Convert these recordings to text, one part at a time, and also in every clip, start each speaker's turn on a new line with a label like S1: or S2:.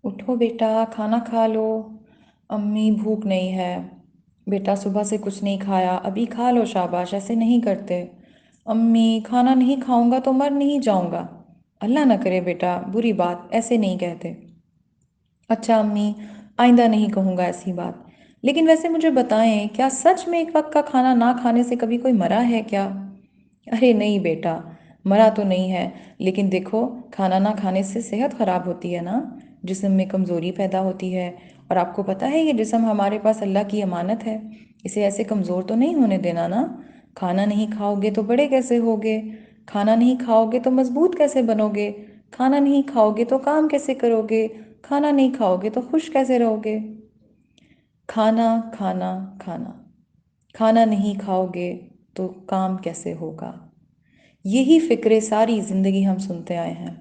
S1: उठो बेटा, खाना खा लो। अम्मी भूख नहीं है। बेटा सुबह से कुछ नहीं खाया, अभी खा लो, शाबाश, ऐसे नहीं करते। अम्मी खाना नहीं खाऊंगा तो मर नहीं जाऊंगा। अल्लाह ना करे बेटा, बुरी बात, ऐसे नहीं कहते। अच्छा अम्मी, आइंदा नहीं कहूँगा ऐसी बात। लेकिन वैसे मुझे बताएं, क्या सच में एक वक्त का खाना ना खाने से कभी कोई मरा है क्या? अरे नहीं बेटा, मरा तो नहीं है। लेकिन देखो, खाना ना खाने से सेहत खराब होती है ना, जिस्म में कमज़ोरी पैदा होती है। और आपको पता है ये जिस्म हमारे पास अल्लाह की अमानत है, इसे ऐसे कमज़ोर तो नहीं होने देना ना। खाना नहीं खाओगे तो बड़े कैसे होगे? खाना नहीं खाओगे तो मजबूत कैसे बनोगे? खाना नहीं खाओगे तो काम कैसे करोगे? खाना नहीं खाओगे तो खुश कैसे रहोगे? खाना खाना खाना, खाना नहीं खाओगे तो काम कैसे होगा? यही फिक्रे सारी ज़िंदगी हम सुनते आए हैं।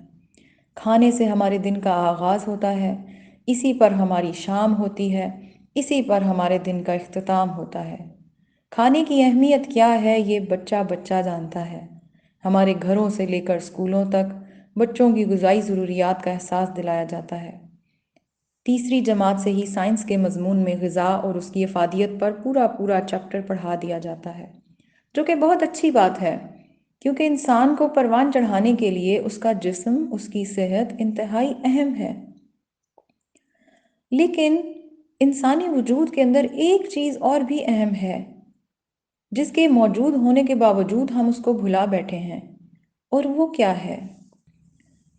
S1: खाने से हमारे दिन का आगाज़ होता है, इसी पर हमारी शाम होती है, इसी पर हमारे दिन का इख्तिताम होता है। खाने की अहमियत क्या है ये बच्चा बच्चा जानता है। हमारे घरों से लेकर स्कूलों तक बच्चों की ग़िज़ाई ज़रूरियात का एहसास दिलाया जाता है। तीसरी जमात से ही साइंस के मजमून में ग़िज़ा और उसकी अफादियत पर पूरा पूरा चैप्टर पढ़ा दिया जाता है, जो कि बहुत अच्छी बात है, क्योंकि इंसान को परवान चढ़ाने के लिए उसका जिस्म, उसकी सेहत इंतहाई अहम है। लेकिन इंसानी वजूद के अंदर एक चीज़ और भी अहम है, जिसके मौजूद होने के बावजूद हम उसको भुला बैठे हैं। और वो क्या है?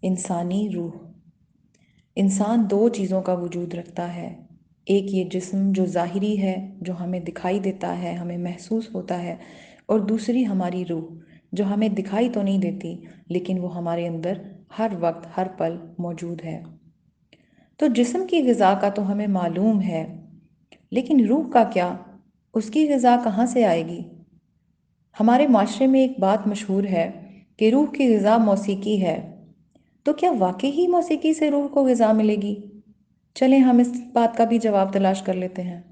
S1: इंसानी रूह। इंसान दो चीज़ों का वजूद रखता है। एक ये जिस्म जो ज़ाहिरी है, जो हमें दिखाई देता है, हमें महसूस होता है। और दूसरी हमारी रूह, जो हमें दिखाई तो नहीं देती, लेकिन वो हमारे अंदर हर वक्त हर पल मौजूद है। तो जिस्म की ग़िज़ा का तो हमें मालूम है, लेकिन रूह का क्या? उसकी ग़िज़ा कहाँ से आएगी? हमारे माशरे में एक बात मशहूर है कि रूह की ग़िज़ा मौसीकी है। तो क्या वाकई ही मौसीकी से रूह को ग़िज़ा मिलेगी? चलें हम इस बात का भी जवाब तलाश कर लेते हैं,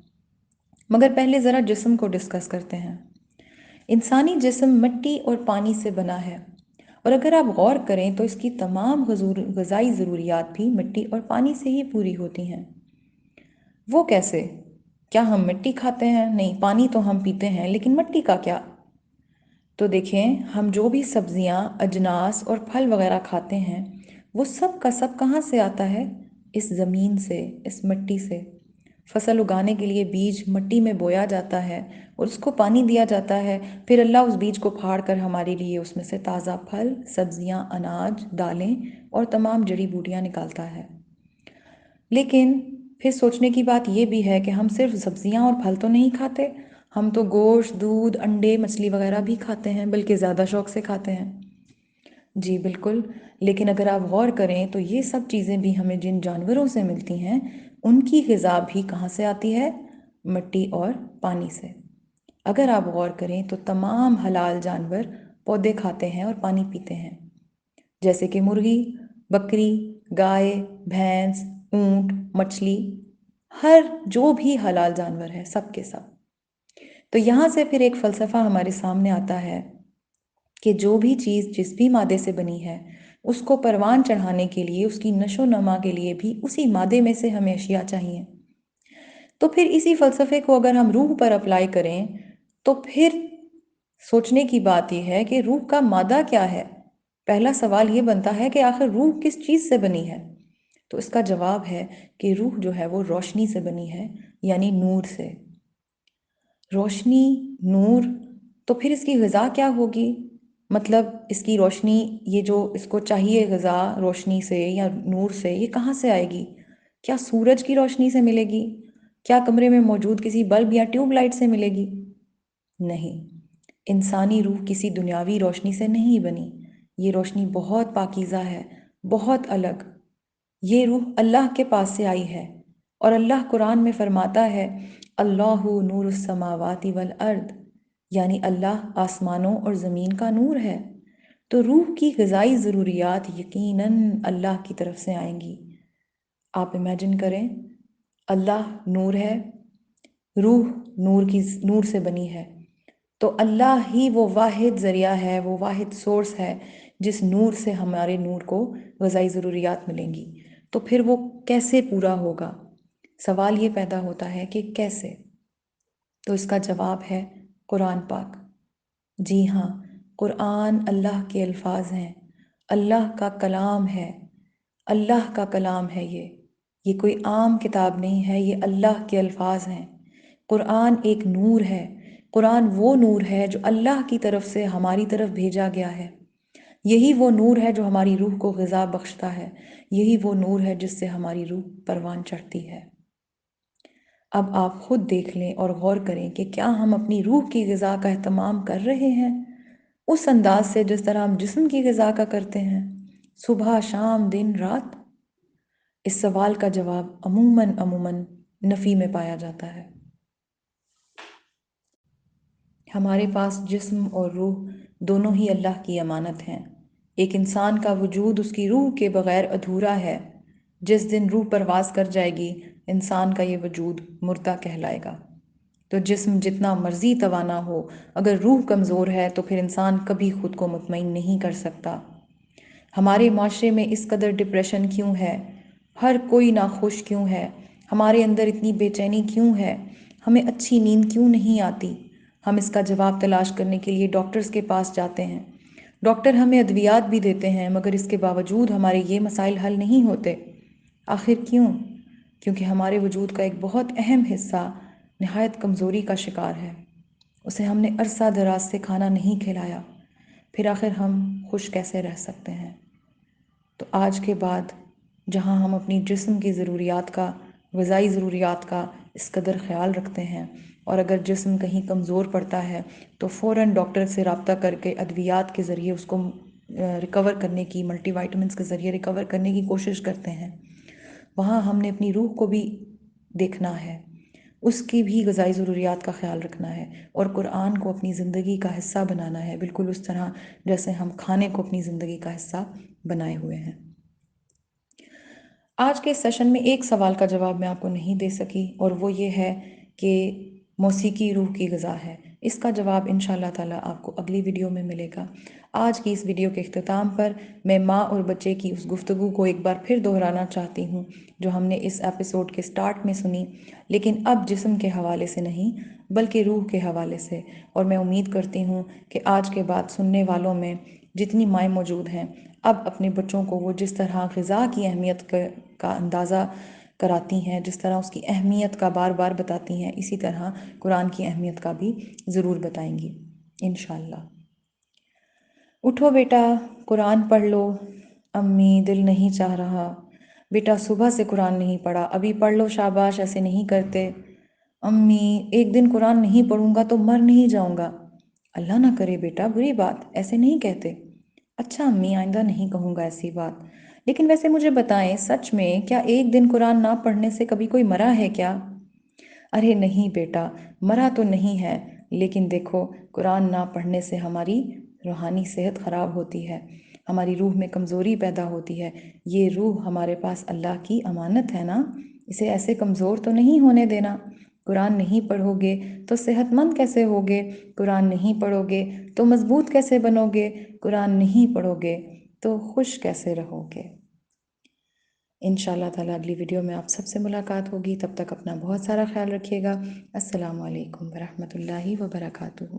S1: मगर पहले ज़रा जिस्म को डिस्कस करते हैं। इंसानी जिस्म मिट्टी और पानी से बना है, और अगर आप गौर करें तो इसकी तमाम ग़िज़ाई ज़रूरियात भी मिट्टी और पानी से ही पूरी होती हैं। वो कैसे? क्या हम मिट्टी खाते हैं? नहीं, पानी तो हम पीते हैं, लेकिन मिट्टी का क्या? तो देखें, हम जो भी सब्जियां, अजनास और फल वगैरह खाते हैं, वो सब का सब कहाँ से आता है? इस ज़मीन से, इस मिट्टी से। फसल उगाने के लिए बीज मिट्टी में बोया जाता है और उसको पानी दिया जाता है। फिर अल्लाह उस बीज को फाड़ कर हमारे लिए उसमें से ताज़ा फल, सब्जियां, अनाज, दालें और तमाम जड़ी बूटियां निकालता है। लेकिन फिर सोचने की बात यह भी है कि हम सिर्फ सब्जियां और फल तो नहीं खाते, हम तो गोश्त, दूध, अंडे, मछली वगैरह भी खाते हैं, बल्कि ज़्यादा शौक से खाते हैं। जी बिल्कुल। लेकिन अगर आप गौर करें तो ये सब चीज़ें भी हमें जिन जानवरों से मिलती हैं, उनकी ग़िज़ा भी कहाँ से आती है? मिट्टी और पानी से। अगर आप गौर करें तो तमाम हलाल जानवर पौधे खाते हैं और पानी पीते हैं, जैसे कि मुर्गी, बकरी, गाय, भैंस, ऊंट, मछली, हर जो भी हलाल जानवर है, सब के सब। तो यहाँ से फिर एक फ़लसफ़ा हमारे सामने आता है कि जो भी चीज़ जिस भी मादे से बनी है, उसको परवान चढ़ाने के लिए, उसकी नशो नमा के लिए भी उसी मादे में से हमें अशिया चाहिए। तो फिर इसी फ़लसफ़े को अगर हम रूह पर अप्लाई करें, तो फिर सोचने की बात यह है कि रूह का मादा क्या है? पहला सवाल ये बनता है कि आखिर रूह किस चीज़ से बनी है? तो इसका जवाब है कि रूह जो है वो रोशनी से बनी है, यानी नूर से। रोशनी, नूर, तो फिर इसकी ग़िज़ा क्या होगी? मतलब इसकी रोशनी, ये जो इसको चाहिए ग़िज़ा रोशनी से या नूर से, ये कहाँ से आएगी? क्या सूरज की रोशनी से मिलेगी? क्या कमरे में मौजूद किसी बल्ब या ट्यूबलाइट से मिलेगी? नहीं, इंसानी रूह किसी दुनियावी रोशनी से नहीं बनी। ये रोशनी बहुत पाकीज़ा है, बहुत अलग। ये रूह अल्लाह के पास से आई है, और अल्लाह कुरान में फरमाता है, अल्लाहु नूरुस समावाति वल अर्द, यानी अल्लाह आसमानों और ज़मीन का नूर है। तो रूह की ग़िज़ाई ज़रूरियात यकीनन अल्लाह की तरफ से आएंगी। आप इमेजिन करें, अल्लाह नूर है, रूह नूर से बनी है, तो अल्लाह ही वो वाहिद ज़रिया है, वो वाहिद सोर्स है जिस नूर से हमारे नूर को ग़िज़ाई ज़रूरियात मिलेंगी। تو پھر وہ کیسے پورا ہوگا؟ سوال یہ پیدا ہوتا ہے کہ کیسے؟ تو اس کا جواب ہے قرآن پاک۔ جی ہاں، قرآن اللہ کے الفاظ ہیں، اللہ کا کلام ہے، اللہ کا کلام ہے یہ کوئی عام کتاب نہیں ہے، یہ اللہ کے الفاظ ہیں۔ قرآن ایک نور ہے، قرآن وہ نور ہے جو اللہ کی طرف سے ہماری طرف بھیجا گیا ہے۔ یہی وہ نور ہے جو ہماری روح کو غذا بخشتا ہے، یہی وہ نور ہے جس سے ہماری روح پروان چڑھتی ہے۔ اب آپ خود دیکھ لیں اور غور کریں کہ کیا ہم اپنی روح کی غذا کا اہتمام کر رہے ہیں اس انداز سے جس طرح ہم جسم کی غذا کا کرتے ہیں، صبح شام دن رات؟ اس سوال کا جواب عموماً نفی میں پایا جاتا ہے۔ ہمارے پاس جسم اور روح دونوں ہی اللہ کی امانت ہیں۔ ایک انسان کا وجود اس کی روح کے بغیر ادھورا ہے۔ جس دن روح پرواز کر جائے گی، انسان کا یہ وجود مردہ کہلائے گا۔ تو جسم جتنا مرضی توانا ہو، اگر روح کمزور ہے تو پھر انسان کبھی خود کو مطمئن نہیں کر سکتا۔ ہمارے معاشرے میں اس قدر ڈپریشن کیوں ہے؟ ہر کوئی ناخوش کیوں ہے؟ ہمارے اندر اتنی بے چینی کیوں ہے؟ ہمیں اچھی نیند کیوں نہیں آتی؟ ہم اس کا جواب تلاش کرنے کے لیے ڈاکٹرز کے پاس جاتے ہیں۔ ڈاکٹر ہمیں ادویات بھی دیتے ہیں، مگر اس کے باوجود ہمارے یہ مسائل حل نہیں ہوتے۔ آخر کیوں؟ کیونکہ ہمارے وجود کا ایک بہت اہم حصہ نہایت کمزوری کا شکار ہے۔ اسے ہم نے عرصہ دراز سے کھانا نہیں کھلایا، پھر آخر ہم خوش کیسے رہ سکتے ہیں؟ تو آج کے بعد جہاں ہم اپنی جسم کی ضروریات کا، غذائی ضروریات کا اس قدر خیال رکھتے ہیں، اور اگر جسم کہیں کمزور پڑتا ہے تو فوراً ڈاکٹر سے رابطہ کر کے ادویات کے ذریعے اس کو ریکور کرنے کی، ملٹی وائٹامنس کے ذریعے ریکور کرنے کی کوشش کرتے ہیں، وہاں ہم نے اپنی روح کو بھی دیکھنا ہے، اس کی بھی غذائی ضروریات کا خیال رکھنا ہے، اور قرآن کو اپنی زندگی کا حصہ بنانا ہے، بالکل اس طرح جیسے ہم کھانے کو اپنی زندگی کا حصہ بنائے ہوئے ہیں۔ آج کے سیشن میں ایک سوال کا جواب میں آپ کو نہیں دے سکی، اور وہ یہ ہے کہ موسیقی روح کی غذا ہے۔ اس کا جواب انشاءاللہ تعالیٰ آپ کو اگلی ویڈیو میں ملے گا۔ آج کی اس ویڈیو کے اختتام پر میں ماں اور بچے کی اس گفتگو کو ایک بار پھر دہرانا چاہتی ہوں جو ہم نے اس ایپیسوڈ کے سٹارٹ میں سنی، لیکن اب جسم کے حوالے سے نہیں بلکہ روح کے حوالے سے، اور میں امید کرتی ہوں کہ آج کے بعد سننے والوں میں جتنی مائیں موجود ہیں اب اپنے بچوں کو وہ جس طرح غذا کی اہمیت کا اندازہ کراتی ہیں، جس طرح اس کی اہمیت کا بار بار بتاتی ہیں، اسی طرح قرآن کی اہمیت کا بھی ضرور بتائیں گی انشاءاللہ۔ اٹھو بیٹا، قرآن پڑھ لو۔ امی دل نہیں چاہ رہا۔ بیٹا صبح سے قرآن نہیں پڑھا، ابھی پڑھ لو، شاباش، ایسے نہیں کرتے۔ امی ایک دن قرآن نہیں پڑھوں گا تو مر نہیں جاؤں گا۔ اللہ نہ کرے بیٹا، بری بات، ایسے نہیں کہتے۔ اچھا امی، آئندہ نہیں کہوں گا ایسی بات، لیکن ویسے مجھے بتائیں، سچ میں کیا ایک دن قرآن نہ پڑھنے سے کبھی کوئی مرا ہے کیا؟ ارے نہیں بیٹا، مرا تو نہیں ہے، لیکن دیکھو قرآن نہ پڑھنے سے ہماری روحانی صحت خراب ہوتی ہے، ہماری روح میں کمزوری پیدا ہوتی ہے۔ یہ روح ہمارے پاس اللہ کی امانت ہے نا، اسے ایسے کمزور تو نہیں ہونے دینا۔ قرآن نہیں پڑھو گے تو صحت مند کیسے ہوگے؟ قرآن نہیں پڑھو گے تو مضبوط کیسے بنو گے؟ قرآن نہیں پڑھو گے تو خوش کیسے رہو گے؟ انشاءاللہ تعالیٰ اگلی ویڈیو میں آپ سب سے ملاقات ہوگی، تب تک اپنا بہت سارا خیال رکھیے گا۔ السلام علیکم ورحمۃ اللہ وبرکاتہ۔